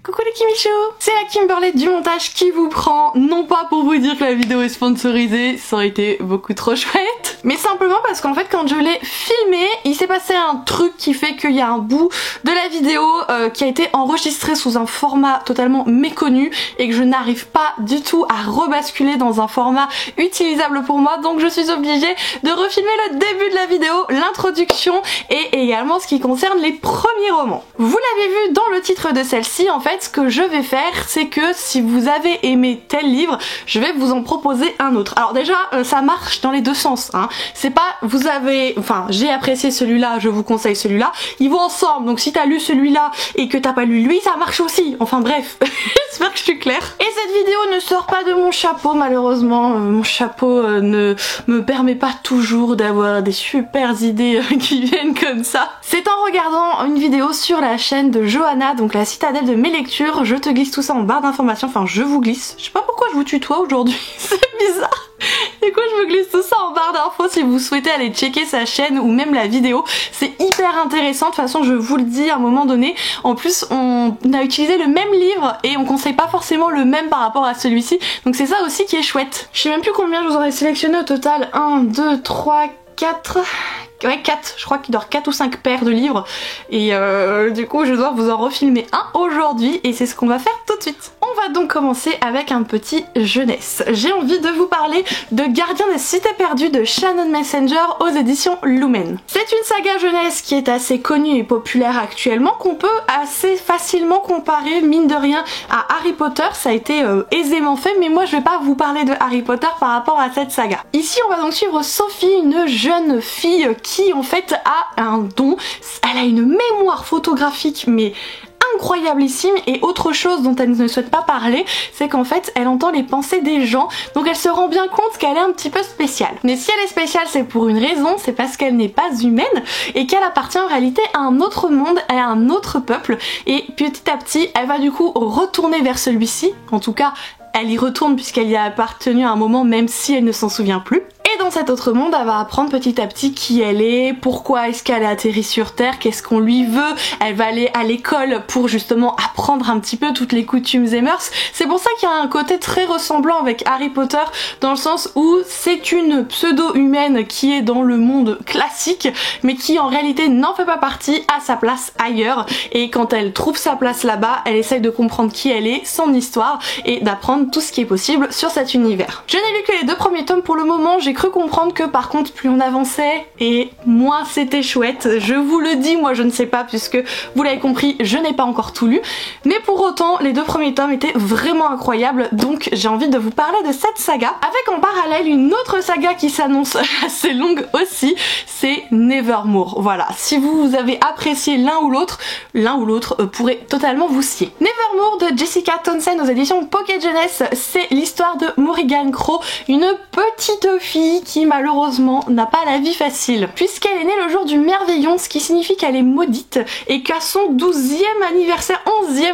Coucou les Kimichou, c'est la Kimberley du montage qui vous prend, non pas pour vous dire que la vidéo est sponsorisée, ça aurait été beaucoup trop chouette, mais simplement parce qu'en fait quand je l'ai filmé, il s'est passé un truc qui fait qu'il y a un bout de la vidéo qui a été enregistré sous un format totalement méconnu et que je n'arrive pas du tout à rebasculer dans un format utilisable pour moi, donc je suis obligée de refilmer le début de la vidéo, l'introduction et également ce qui concerne les premiers romans. Vous l'avez vu dans le titre de celle-ci, en fait ce que je vais faire c'est que si vous avez aimé tel livre, je vais vous en proposer un autre. Alors déjà ça marche dans les deux sens, hein. C'est pas vous avez, enfin j'ai apprécié celui-là, je vous conseille celui-là, ils vont ensemble, donc si t'as lu celui-là et que t'as pas lu lui, ça marche aussi, enfin bref, j'espère que je suis claire. Et cette vidéo ne sort pas de mon chapeau malheureusement, mon chapeau ne me permet pas toujours d'avoir des super idées qui viennent comme ça. C'est en regardant une vidéo sur la chaîne de Johanna, donc la citadelle de mes lectures, je te glisse tout ça en barre d'informations, enfin je vous glisse, je sais pas pourquoi je vous tutoie aujourd'hui, c'est bizarre. Du coup je vous glisse tout ça en barre d'infos si vous souhaitez aller checker sa chaîne ou même la vidéo, c'est hyper intéressant, de toute façon je vous le dis à un moment donné, en plus on a utilisé le même livre et on conseille pas forcément le même par rapport à celui-ci, donc c'est ça aussi qui est chouette. Je sais même plus combien je vous en ai sélectionné au total, 1, 2, 3, 4... Ouais 4, je crois qu'il doit y avoir 4 ou 5 paires de livres et du coup je dois vous en refilmer un aujourd'hui et c'est ce qu'on va faire tout de suite. On va donc commencer avec un petit jeunesse. J'ai envie de vous parler de Gardien des Cités Perdues de Shannon Messenger aux éditions Lumen. C'est une saga jeunesse qui est assez connue et populaire actuellement, qu'on peut assez facilement comparer mine de rien à Harry Potter, ça a été aisément fait, mais moi je vais pas vous parler de Harry Potter par rapport à cette saga. Ici on va donc suivre Sophie, une jeune fille qui en fait a un don, elle a une mémoire photographique mais incroyablissime, et autre chose dont elle ne souhaite pas parler, c'est qu'en fait elle entend les pensées des gens, donc elle se rend bien compte qu'elle est un petit peu spéciale. Mais si elle est spéciale c'est pour une raison, c'est parce qu'elle n'est pas humaine et qu'elle appartient en réalité à un autre monde, à un autre peuple, et petit à petit elle va du coup retourner vers celui-ci, en tout cas elle y retourne puisqu'elle y a appartenu à un moment même si elle ne s'en souvient plus. Et dans cet autre monde, elle va apprendre petit à petit qui elle est, pourquoi est-ce qu'elle est atterrie sur Terre, qu'est-ce qu'on lui veut. Elle va aller à l'école pour justement apprendre un petit peu toutes les coutumes et mœurs. C'est pour ça qu'il y a un côté très ressemblant avec Harry Potter, dans le sens où c'est une pseudo-humaine qui est dans le monde classique, mais qui en réalité n'en fait pas partie, à sa place ailleurs. Et quand elle trouve sa place là-bas, elle essaye de comprendre qui elle est, son histoire, et d'apprendre tout ce qui est possible sur cet univers. Je n'ai lu que les 2 premiers tomes pour le moment, j'ai cru comprendre que par contre plus on avançait et moins c'était chouette. Je vous le dis, moi je ne sais pas puisque vous l'avez compris, je n'ai pas encore tout lu, mais pour autant les 2 premiers tomes étaient vraiment incroyables, donc j'ai envie de vous parler de cette saga, avec en parallèle une autre saga qui s'annonce assez longue aussi, c'est Nevermore. Voilà, si vous avez apprécié l'un ou l'autre pourrait totalement vous scier. Nevermore de Jessica Townsend aux éditions Pocket Jeunesse, c'est l'histoire de Morrigan Crow, une petite fille qui malheureusement n'a pas la vie facile, puisqu'elle est née le jour du merveillon, ce qui signifie qu'elle est maudite et qu'à son 11e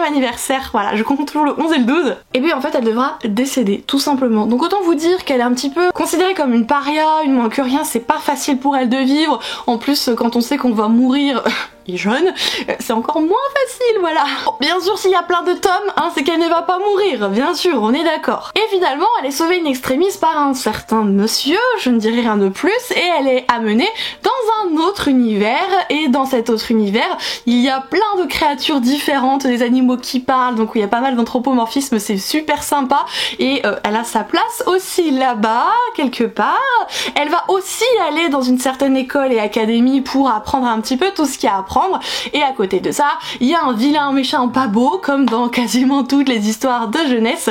anniversaire, voilà, je compte toujours le 11 et le 12, et puis en fait elle devra décéder, tout simplement. Donc autant vous dire qu'elle est un petit peu considérée comme une paria, une moins que rien, c'est pas facile pour elle de vivre, en plus quand on sait qu'on va mourir jeune, c'est encore moins facile, voilà. Bon, bien sûr s'il y a plein de tomes, hein, c'est qu'elle ne va pas mourir, bien sûr, on est d'accord. Et finalement elle est sauvée in extremis par un certain monsieur, je ne dirai rien de plus, et elle est amenée dans un autre univers, et dans cet autre univers il y a plein de créatures différentes, des animaux qui parlent, donc il y a pas mal d'anthropomorphisme, c'est super sympa, et elle a sa place aussi là-bas, quelque part. Elle va aussi aller dans une certaine école et académie pour apprendre un petit peu tout ce qu'il y a à apprendre, et à côté de ça il y a un vilain méchant pas beau comme dans quasiment toutes les histoires de jeunesse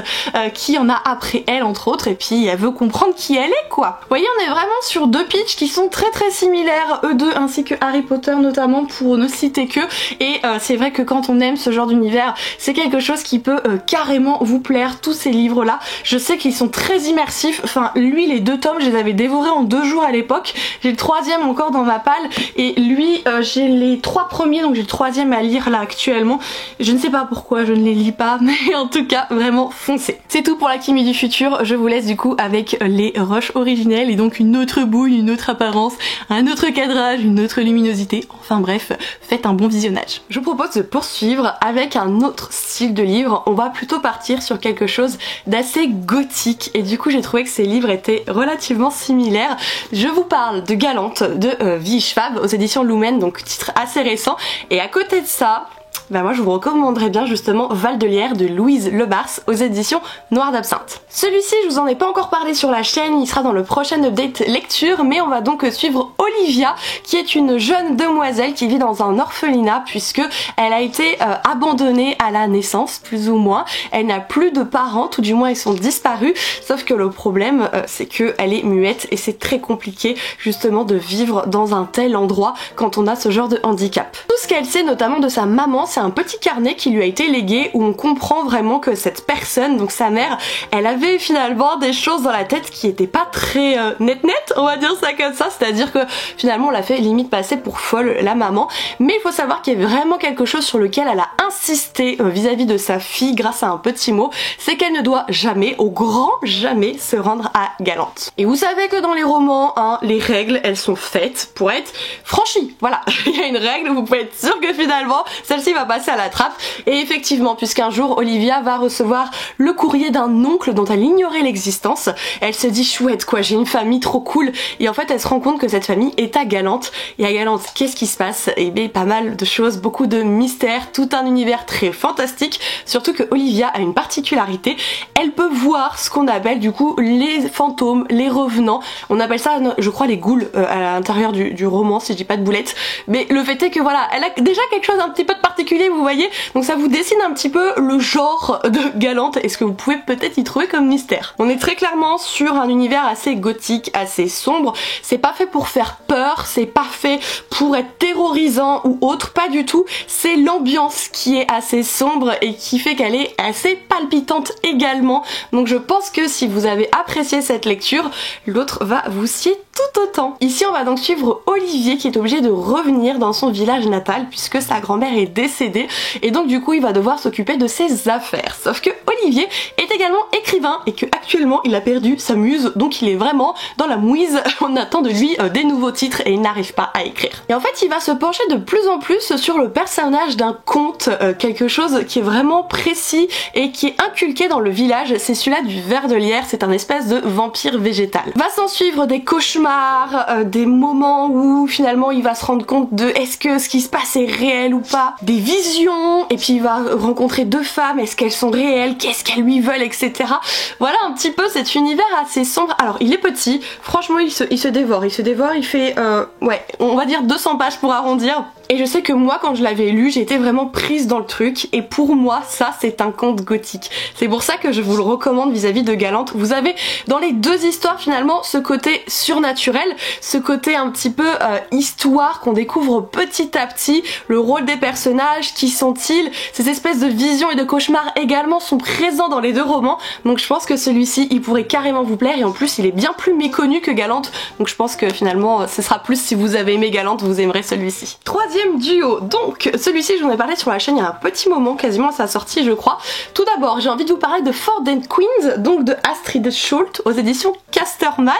qui en a après elle entre autres, et puis elle veut comprendre qui elle est quoi. Vous voyez, on est vraiment sur 2 pitchs qui sont très similaires, eux deux, ainsi que Harry Potter notamment pour ne citer que, et c'est vrai que quand on aime ce genre d'univers c'est quelque chose qui peut carrément vous plaire, tous ces livres là. Je sais qu'ils sont très immersifs, enfin lui les 2 tomes je les avais déjà dévoré en 2 jours à l'époque. J'ai le 3e encore dans ma palle et lui j'ai les 3 premiers, donc j'ai le 3e à lire là actuellement. Je ne sais pas pourquoi je ne les lis pas, mais en tout cas vraiment foncez. C'est tout pour la Kimi du futur, je vous laisse du coup avec les rushs originels et donc une autre boule, une autre apparence, un autre cadrage, une autre luminosité, enfin bref, faites un bon visionnage. Je vous propose de poursuivre avec un autre style de livre, on va plutôt partir sur quelque chose d'assez gothique et du coup j'ai trouvé que ces livres étaient relativement similaires. Je vous parle de Galante de Vi Schwab aux éditions Lumen, donc titre assez récent, et à côté de ça, bah moi je vous recommanderais bien justement Val de Lierre de Louise Lebars aux éditions Noir d'Absinthe. Celui-ci je vous en ai pas encore parlé sur la chaîne, il sera dans le prochain update lecture, mais on va donc suivre Olivia qui est une jeune demoiselle qui vit dans un orphelinat puisque elle a été abandonnée à la naissance plus ou moins. Elle n'a plus de parents, tout du moins ils sont disparus, sauf que le problème c'est qu'elle est muette et c'est très compliqué justement de vivre dans un tel endroit quand on a ce genre de handicap. Tout ce qu'elle sait notamment de sa maman, c'est un petit carnet qui lui a été légué où on comprend vraiment que cette personne, donc sa mère, elle avait finalement des choses dans la tête qui étaient pas très net, on va dire ça comme ça, c'est-à-dire que finalement on l'a fait limite passer pour folle la maman, mais il faut savoir qu'il y a vraiment quelque chose sur lequel elle a insisté vis-à-vis de sa fille grâce à un petit mot, c'est qu'elle ne doit jamais, au grand jamais, se rendre à Galante. Et vous savez que dans les romans, hein, les règles, elles sont faites pour être franchies, voilà, il y a une règle, vous pouvez être sûr que finalement, celle-ci va passer à la trappe, et effectivement puisqu'un jour Olivia va recevoir le courrier d'un oncle dont elle ignorait l'existence, elle se dit chouette quoi, j'ai une famille trop cool, et en fait elle se rend compte que cette famille est à Galante, et à Galante qu'est-ce qui se passe? Et bien pas mal de choses, beaucoup de mystères, tout un univers très fantastique, surtout que Olivia a une particularité, elle peut voir ce qu'on appelle du coup les fantômes, les revenants, on appelle ça je crois les ghouls à l'intérieur du roman si je dis pas de boulettes, mais le fait est que voilà, elle a déjà quelque chose un petit peu de particulier, vous voyez, donc ça vous dessine un petit peu le genre de Galante et ce que vous pouvez peut-être y trouver comme mystère. On est très clairement sur un univers assez gothique, assez sombre, c'est pas fait pour faire peur, c'est pas fait pour être terrorisant ou autre, pas du tout, c'est l'ambiance qui est assez sombre et qui fait qu'elle est assez palpitante également, donc je pense que si vous avez apprécié cette lecture, l'autre va vous sied tout autant. Ici on va donc suivre Olivier qui est obligé de revenir dans son village natal puisque sa grand-mère est décédée et donc du coup il va devoir s'occuper de ses affaires. Sauf que Olivier est également écrivain et que actuellement il a perdu sa muse, donc il est vraiment dans la mouise, on attend de lui des nouveaux titres et il n'arrive pas à écrire. Et en fait il va se pencher de plus en plus sur le personnage d'un conte, quelque chose qui est vraiment précis et qui est inculqué dans le village, c'est celui-là du ver de Lierre, c'est un espèce de vampire végétal. Va s'en suivre des cauchemars, des moments où finalement il va se rendre compte de est-ce que ce qui se passe est réel ou pas, des visions, et puis il va rencontrer 2 femmes, est-ce qu'elles sont réelles, qu'est-ce qu'elles lui veulent, etc. Voilà un petit peu cet univers assez sombre. Alors il est petit, franchement il se dévore, il fait ouais, on va dire 200 pages pour arrondir. Et je sais que moi quand je l'avais lu j'ai été vraiment prise dans le truc et pour moi ça c'est un conte gothique. C'est pour ça que je vous le recommande vis-à-vis de Galante. Vous avez dans les 2 histoires finalement ce côté surnaturel, ce côté un petit peu histoire qu'on découvre petit à petit, le rôle des personnages, qui sont-ils, ces espèces de visions et de cauchemars également sont présents dans les 2 romans, donc je pense que celui-ci il pourrait carrément vous plaire et en plus il est bien plus méconnu que Galante, donc je pense que finalement ce sera plus, si vous avez aimé Galante vous aimerez celui-ci. Troisième duo, donc celui-ci j'en ai parlé sur la chaîne il y a un petit moment, quasiment à sa sortie je crois. Tout d'abord j'ai envie de vous parler de Ford and Queens, donc de Astrid Schult aux éditions Casterman,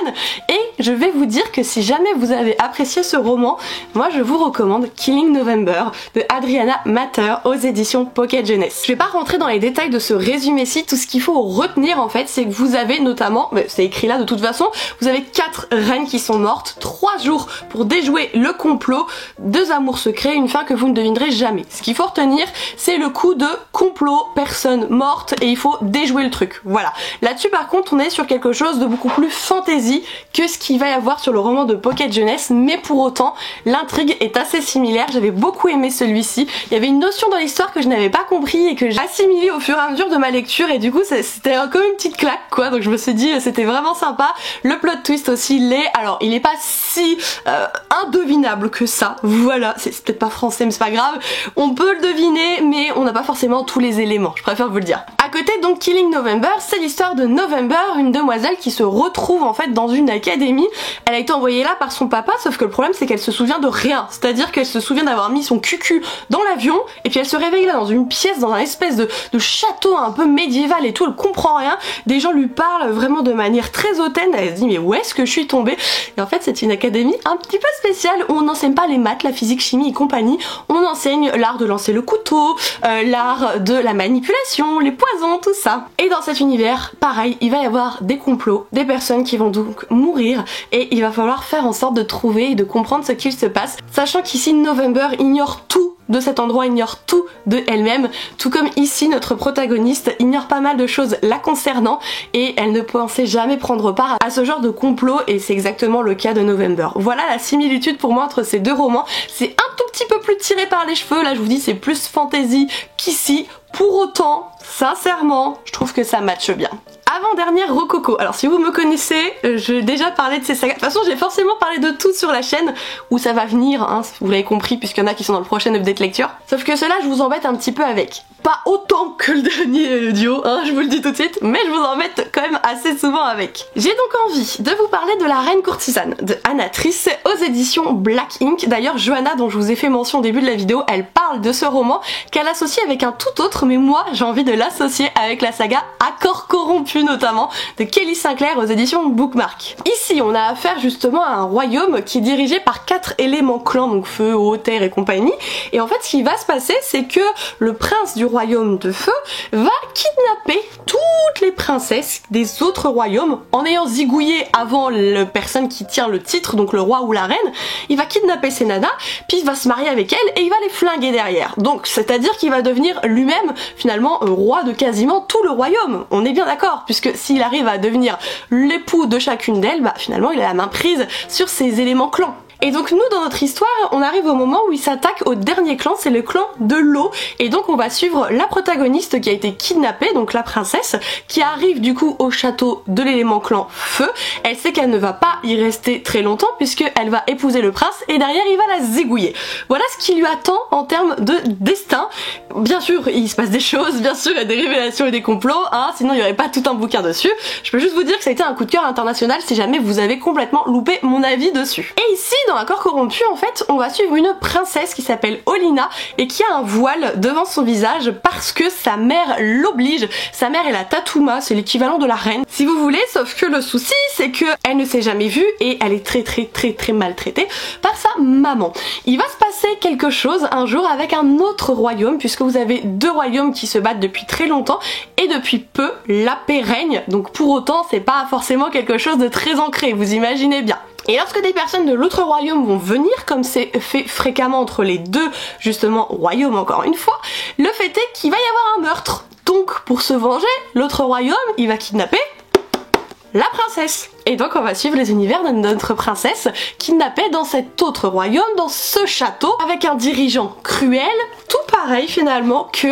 et je vais vous dire que si jamais vous avez apprécié ce roman, moi je vous recommande Killing November de Adriana Matter aux éditions Pocket Jeunesse. Je vais pas rentrer dans les détails de ce résumé-ci, tout ce qu'il faut retenir en fait c'est que vous avez notamment, c'est écrit là de toute façon, vous avez 4 reines qui sont mortes, 3 jours pour déjouer le complot, 2 amours secrets, une fin que vous ne devinerez jamais. Ce qu'il faut retenir c'est le coup de complot, personne morte et il faut déjouer le truc, voilà. Là-dessus par contre on est sur quelque chose de beaucoup plus fantasy que ce qu'il va y avoir sur le roman de Pocket Jeunesse, mais pour autant l'intrigue est assez similaire, j'avais beaucoup aimé celui-ci, il y avait une notion dans l'histoire que je n'avais pas compris et que j'ai assimilé au fur et à mesure de ma lecture et du coup c'était comme une petite claque quoi, donc je me suis dit c'était vraiment sympa. Le plot twist aussi l'est, alors il est pas si indevinable que ça, voilà, c'est c'est peut-être pas français mais c'est pas grave, on peut le deviner mais on n'a pas forcément tous les éléments, je préfère vous le dire. À côté donc Killing November, c'est l'histoire de November, une demoiselle qui se retrouve en fait dans une académie. Elle a été envoyée là par son papa, sauf que le problème c'est qu'elle se souvient de rien, c'est-à-dire qu'elle se souvient d'avoir mis son cucu dans l'avion et puis elle se réveille là dans une pièce, dans un espèce de château un peu médiéval et tout, elle comprend rien, des gens lui parlent vraiment de manière très hautaine, elle se dit mais où est-ce que je suis tombée? Et en fait c'est une académie un petit peu spéciale où on n'enseigne pas les maths, la physique, chimie et compagnie, on enseigne l'art de lancer le couteau, l'art de la manipulation, les poisons, tout ça. Et dans cet univers, pareil, il va y avoir des complots, des personnes qui vont donc mourir et il va falloir faire en sorte de trouver et de comprendre ce qu'il se passe, sachant qu'ici November ignore tout de cet endroit, ignore tout de elle-même, tout comme ici notre protagoniste ignore pas mal de choses la concernant et elle ne pensait jamais prendre part à ce genre de complot et c'est exactement le cas de November. Voilà la similitude pour moi entre ces deux romans, c'est un tout petit peu plus tiré par les cheveux, là je vous dis c'est plus fantasy qu'ici, pour autant, sincèrement, je trouve que ça matche bien. Avant-dernière rococo. Alors si vous me connaissez, j'ai déjà parlé de ces sagas. De toute façon j'ai forcément parlé de tout sur la chaîne, où ça va venir, hein, vous l'avez compris puisqu'il y en a qui sont dans le prochain update lecture. Sauf que cela je vous embête un petit peu avec. Pas autant que le dernier duo, hein, je vous le dis tout de suite, mais je vous embête quand même assez souvent avec. J'ai donc envie de vous parler de La Reine Courtisane de Anna Triss aux éditions Black Ink. D'ailleurs Johanna, dont je vous ai fait mention au début de la vidéo, elle parle de ce roman qu'elle associe avec un tout autre, mais moi j'ai envie de l'associer avec la saga Accord corrompu notamment de Kelly Sinclair aux éditions Bookmark. Ici on a affaire justement à un royaume qui est dirigé par 4 éléments clans, donc feu, eau, terre et compagnie, et en fait ce qui va se passer c'est que le prince du royaume de feu va kidnapper toutes les princesses des autres royaumes en ayant zigouillé avant la personne qui tient le titre, donc le roi ou la reine. Il va kidnapper ces nanas, puis il va se marier avec elles et il va les flinguer derrière. Donc c'est à dire qu'il va devenir lui-même finalement roi de quasiment tout le royaume, on est bien d'accord, puisque s'il arrive à devenir l'époux de chacune d'elles, bah finalement il a la main prise sur ces éléments clans. Et donc nous dans notre histoire on arrive au moment où il s'attaque au dernier clan, c'est le clan de l'eau, et donc on va suivre la protagoniste qui a été kidnappée, donc la princesse, qui arrive du coup au château de l'élément clan feu. Elle sait qu'elle ne va pas y rester très longtemps puisqu'elle va épouser le prince et derrière il va la zigouiller. Voilà ce qui lui attend en termes de destin. Bien sûr il se passe des choses, bien sûr il y a des révélations et des complots, hein, sinon il n'y aurait pas tout un bouquin dessus. Je peux juste vous dire que ça a été un coup de cœur international si jamais vous avez complètement loupé mon avis dessus. Et ici dans Accord corrompu en fait on va suivre une princesse qui s'appelle Olina et qui a un voile devant son visage parce que sa mère l'oblige. Sa mère est la Tatuma, c'est l'équivalent de la reine si vous voulez, sauf que le souci c'est que elle ne s'est jamais vue et elle est très maltraitée par sa maman. Il va se passer quelque chose un jour avec un autre royaume puisque vous avez deux royaumes qui se battent depuis très longtemps et depuis peu la paix règne, donc pour autant c'est pas forcément quelque chose de très ancré, vous imaginez bien. Et lorsque des personnes de l'autre royaume vont venir, comme c'est fait fréquemment entre les deux justement royaumes encore une fois, le fait est qu'il va y avoir un meurtre. Donc pour se venger, l'autre royaume il va kidnapper la princesse. Et donc on va suivre les univers de notre princesse kidnappée dans cet autre royaume, dans ce château, avec un dirigeant cruel, tout pareil finalement que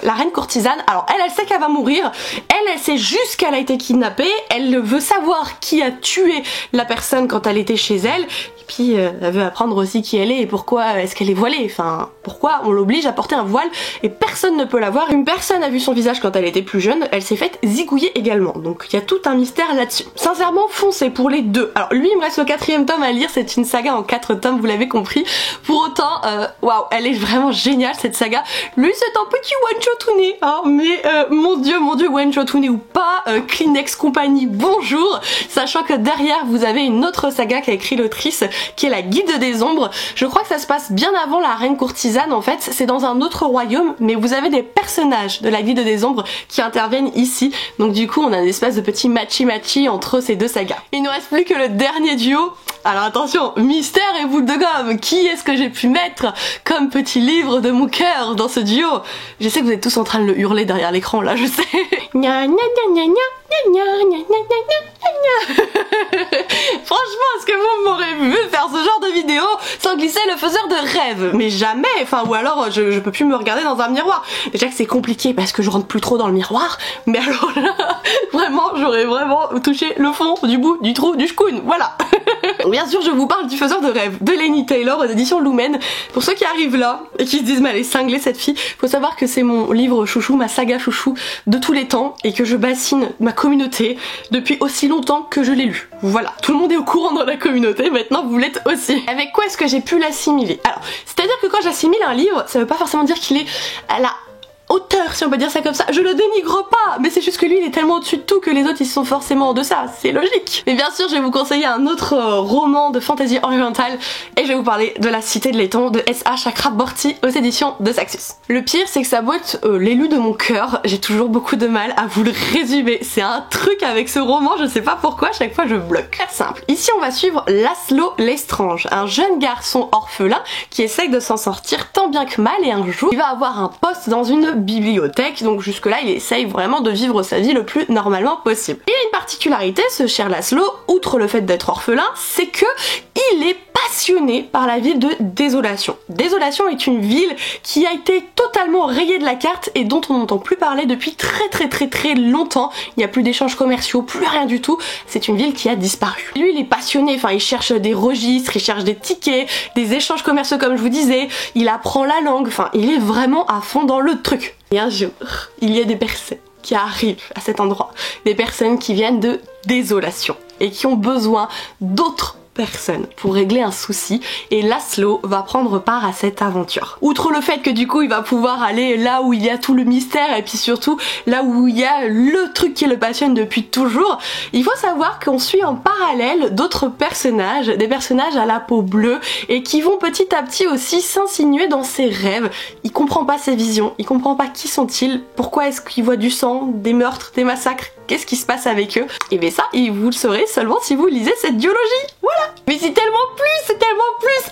la reine courtisane. Alors elle sait qu'elle va mourir, elle sait juste qu'elle a été kidnappée, elle veut savoir qui a tué la personne quand elle était chez elle, et puis elle veut apprendre aussi qui elle est et pourquoi est-ce qu'elle est voilée, enfin pourquoi on l'oblige à porter un voile et personne ne peut la voir. Une personne a vu son visage quand elle était plus jeune, elle s'est faite zigouiller également, donc il y a tout un mystère là-dessus. Sincèrement foncez pour les deux. Alors lui il me reste le 4e tome à lire, c'est une saga en 4 tomes, vous l'avez compris. Pour autant, waouh, elle est vraiment géniale cette saga. Lui c'est un petit one-shotune, hein, mais mon dieu, one-shotune ou pas, Kleenex compagnie, bonjour. Sachant que derrière vous avez une autre saga qu'a écrit l'autrice, qui est la Guide des Ombres. Je crois que ça se passe bien avant la Reine Courtisane en fait, c'est dans un autre royaume, mais vous avez des personnages de la Guide des Ombres qui interviennent ici. Donc du coup on a une espèce de petit matchy entre ces deux sagas. Il ne reste plus que le dernier duo. Alors attention, mystère et boule de gomme, qui est-ce que j'ai pu mettre comme petit livre de mon cœur dans ce duo? Je sais que vous êtes tous en train de le hurler derrière l'écran là, je sais. Franchement, est-ce que vous m'aurez vu faire ce genre de vidéo sans glisser le faiseur de rêve? Mais jamais, enfin, ou alors je peux plus me regarder dans un miroir. Déjà que c'est compliqué parce que je rentre plus trop dans le miroir, mais alors là, vraiment, j'aurais vraiment touché le fond du bout du trou du chkoun, voilà. Donc bien sûr je vous parle du Faiseur de rêves de Laini Taylor aux éditions Lumen. Pour ceux qui arrivent là et qui se disent mais elle est cinglée cette fille, faut savoir que c'est mon livre chouchou, ma saga chouchou de tous les temps et que je bassine ma communauté depuis aussi longtemps que je l'ai lu. Voilà, tout le monde est au courant dans la communauté, maintenant vous l'êtes aussi. Avec quoi est-ce que j'ai pu l'assimiler? Alors, c'est-à-dire que quand j'assimile un livre, ça veut pas forcément dire qu'il est à la auteur, si on peut dire ça comme ça. Je le dénigre pas, mais c'est juste que lui il est tellement au-dessus de tout que les autres ils sont forcément en deçà, c'est logique. Mais bien sûr je vais vous conseiller un autre roman de fantasy orientale et je vais vous parler de La Cité de Laiton de S.A. Chakraborty aux éditions de Saxus. Le pire c'est que ça doit être l'élu de mon cœur, j'ai toujours beaucoup de mal à vous le résumer. C'est un truc avec ce roman, je sais pas pourquoi, à chaque fois je bloque. Très simple. Ici on va suivre Laszlo Lestrange, un jeune garçon orphelin qui essaye de s'en sortir tant bien que mal et un jour il va avoir un poste dans une bibliothèque, donc jusque là il essaye vraiment de vivre sa vie le plus normalement possible. Il a une particularité ce cher Laszlo, outre le fait d'être orphelin, c'est que il est passionné par la ville de Désolation. Désolation est une ville qui a été totalement rayée de la carte et dont on n'entend plus parler depuis très longtemps. Il n'y a plus d'échanges commerciaux, plus rien du tout. C'est une ville qui a disparu. Lui il est passionné, enfin il cherche des registres, il cherche des tickets, des échanges commerciaux comme je vous disais, il apprend la langue, enfin il est vraiment à fond dans le truc. Et un jour, il y a des personnes qui arrivent à cet endroit, des personnes qui viennent de Désolation et qui ont besoin d'autres personne pour régler un souci et Laszlo va prendre part à cette aventure. Outre le fait que du coup il va pouvoir aller là où il y a tout le mystère et puis surtout là où il y a le truc qui le passionne depuis toujours, il faut savoir qu'on suit en parallèle d'autres personnages, des personnages à la peau bleue et qui vont petit à petit aussi s'insinuer dans ses rêves. Il comprend pas ses visions, il comprend pas qui sont-ils, pourquoi est-ce qu'il voit du sang, des meurtres, des massacres, qu'est-ce qui se passe avec eux. Et bien ça, vous le saurez seulement si vous lisez cette duologie. Voilà. Mais c'est tellement plus.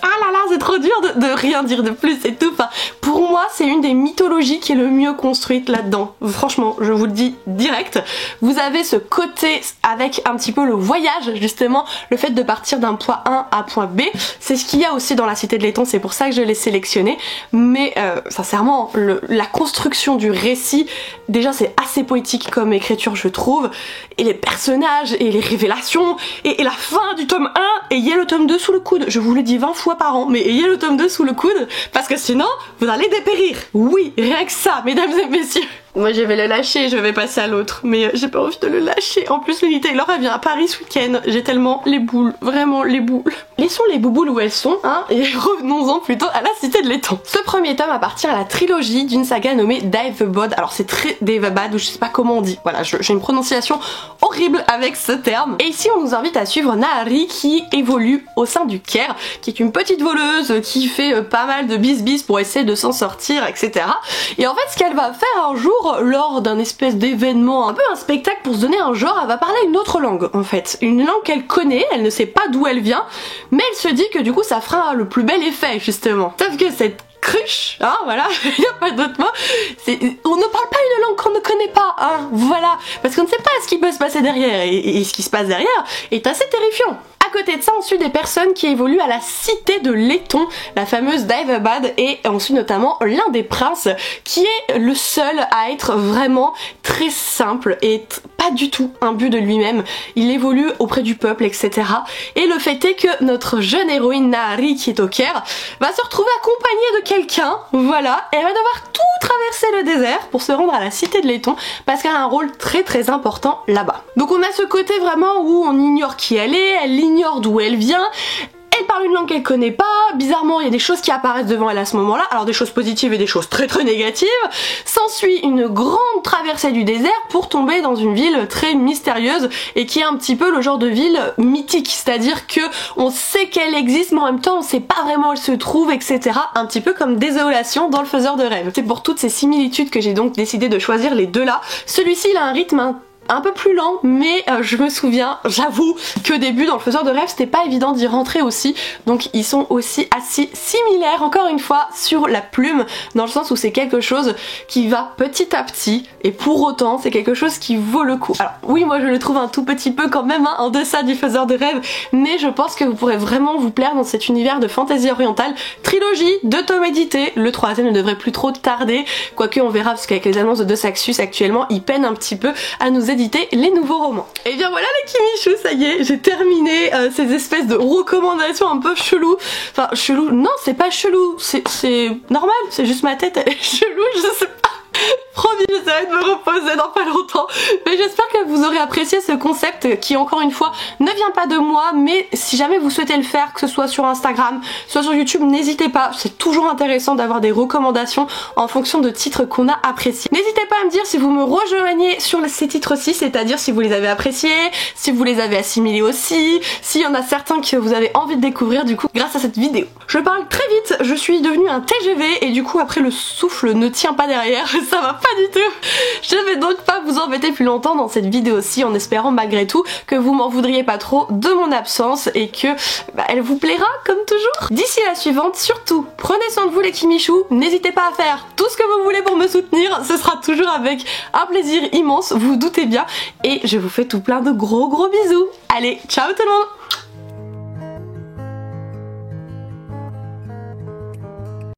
Ah là là, c'est trop dur de rien dire de plus et tout. Enfin, pour moi, c'est une des mythologies qui est le mieux construite là-dedans. Franchement, je vous le dis direct. Vous avez ce côté avec un petit peu le voyage, justement, le fait de partir d'un point A à point B. C'est ce qu'il y a aussi dans La Cité de Laiton, c'est pour ça que je l'ai sélectionné. Mais sincèrement, la construction du récit, déjà c'est assez poétique comme écriture, je trouve. Et les personnages, et les révélations, et la fin du tome 1, et ayez le tome 2 sous le coude. Je vous le dis 20 fois par an, mais ayez le tome 2 sous le coude, parce que sinon, vous allez dépérir. Oui, rien que ça, mesdames et messieurs. Moi je vais le lâcher, je vais passer à l'autre, mais j'ai pas envie de le lâcher. En plus Laini Taylor elle vient à Paris ce week-end, j'ai tellement les boules, vraiment les boules. Laissons les bouboules où elles sont, hein, et revenons-en plutôt à La Cité de Laiton. Ce premier tome appartient à la trilogie d'une saga nommée Daevabad. Alors c'est très Daevabad, ou je sais pas comment on dit, voilà, j'ai une prononciation horrible avec ce terme. Et ici on nous invite à suivre Nahari qui évolue au sein du Caire, qui est une petite voleuse qui fait pas mal de bis pour essayer de s'en sortir, etc. Et en fait ce qu'elle va faire un jour, lors d'un espèce d'événement, un peu un spectacle pour se donner un genre, elle va parler une autre langue en fait. Une langue qu'elle connaît, elle ne sait pas d'où elle vient, mais elle se dit que du coup ça fera le plus bel effet justement. Sauf que cette cruche, hein, voilà, il n'y a pas d'autre mot, on ne parle pas une langue qu'on ne connaît pas, hein, voilà, parce qu'on ne sait pas ce qui peut se passer derrière, et ce qui se passe derrière est assez terrifiant. À côté de ça, on suit des personnes qui évoluent à la Cité de Laiton, la fameuse Daevabad, et on suit notamment l'un des princes qui est le seul à être vraiment très simple et pas du tout imbu de lui-même. Il évolue auprès du peuple, etc. Et le fait est que notre jeune héroïne Nahari, qui est au Caire, va se retrouver accompagnée de quelqu'un, voilà, et elle va devoir tout traverser le désert pour se rendre à la Cité de Laiton, parce qu'elle a un rôle très important là-bas. Donc on a ce côté vraiment où on ignore qui elle est, elle ignore d'où elle vient, elle parle une langue qu'elle connaît pas, bizarrement il y a des choses qui apparaissent devant elle à ce moment-là, alors des choses positives et des choses très négatives. S'ensuit une grande traversée du désert pour tomber dans une ville très mystérieuse et qui est un petit peu le genre de ville mythique, c'est-à-dire que on sait qu'elle existe mais en même temps on sait pas vraiment où elle se trouve, etc. Un petit peu comme Désolation dans Le Faiseur de rêves. C'est pour toutes ces similitudes que j'ai donc décidé de choisir les deux là. Celui-ci il a un rythme un peu plus lent, mais je me souviens, j'avoue, que au début dans Le Faiseur de rêves c'était pas évident d'y rentrer aussi, donc ils sont aussi assez similaires, encore une fois, sur la plume, dans le sens où c'est quelque chose qui va petit à petit, et pour autant c'est quelque chose qui vaut le coup. Alors oui, moi je le trouve un tout petit peu quand même, hein, en deçà du Faiseur de rêves, mais je pense que vous pourrez vraiment vous plaire dans cet univers de fantasy orientale. Trilogie, 2 tomes édités, le 3e ne devrait plus trop tarder, quoique on verra, parce qu'avec les annonces de Saxus actuellement, ils peinent un petit peu à nous éditer les nouveaux romans. Et bien voilà les Kimichou, ça y est, j'ai terminé ces espèces de recommandations un peu chelou. Enfin chelou, non c'est pas chelou, c'est normal, c'est juste ma tête elle est chelou, je sais pas. Promis, j'essaierai de me reposer dans pas longtemps. Mais j'espère que vous aurez apprécié ce concept qui, encore une fois, ne vient pas de moi. Mais si jamais vous souhaitez le faire, que ce soit sur Instagram, soit sur YouTube, n'hésitez pas. C'est toujours intéressant d'avoir des recommandations en fonction de titres qu'on a appréciés. N'hésitez pas à me dire si vous me rejoignez sur ces titres-ci, c'est-à-dire si vous les avez appréciés, si vous les avez assimilés aussi, s'il y en a certains que vous avez envie de découvrir du coup grâce à cette vidéo. Je parle très vite, je suis devenue un TGV et du coup après le souffle ne tient pas derrière. Ça va pas du tout. Je vais donc pas vous embêter plus longtemps dans cette vidéo-ci en espérant malgré tout que vous m'en voudriez pas trop de mon absence et que elle vous plaira comme toujours. D'ici la suivante, surtout, prenez soin de vous les Kimichou, n'hésitez pas à faire tout ce que vous voulez pour me soutenir, ce sera toujours avec un plaisir immense, vous vous doutez bien, et je vous fais tout plein de gros bisous. Allez, ciao tout le monde!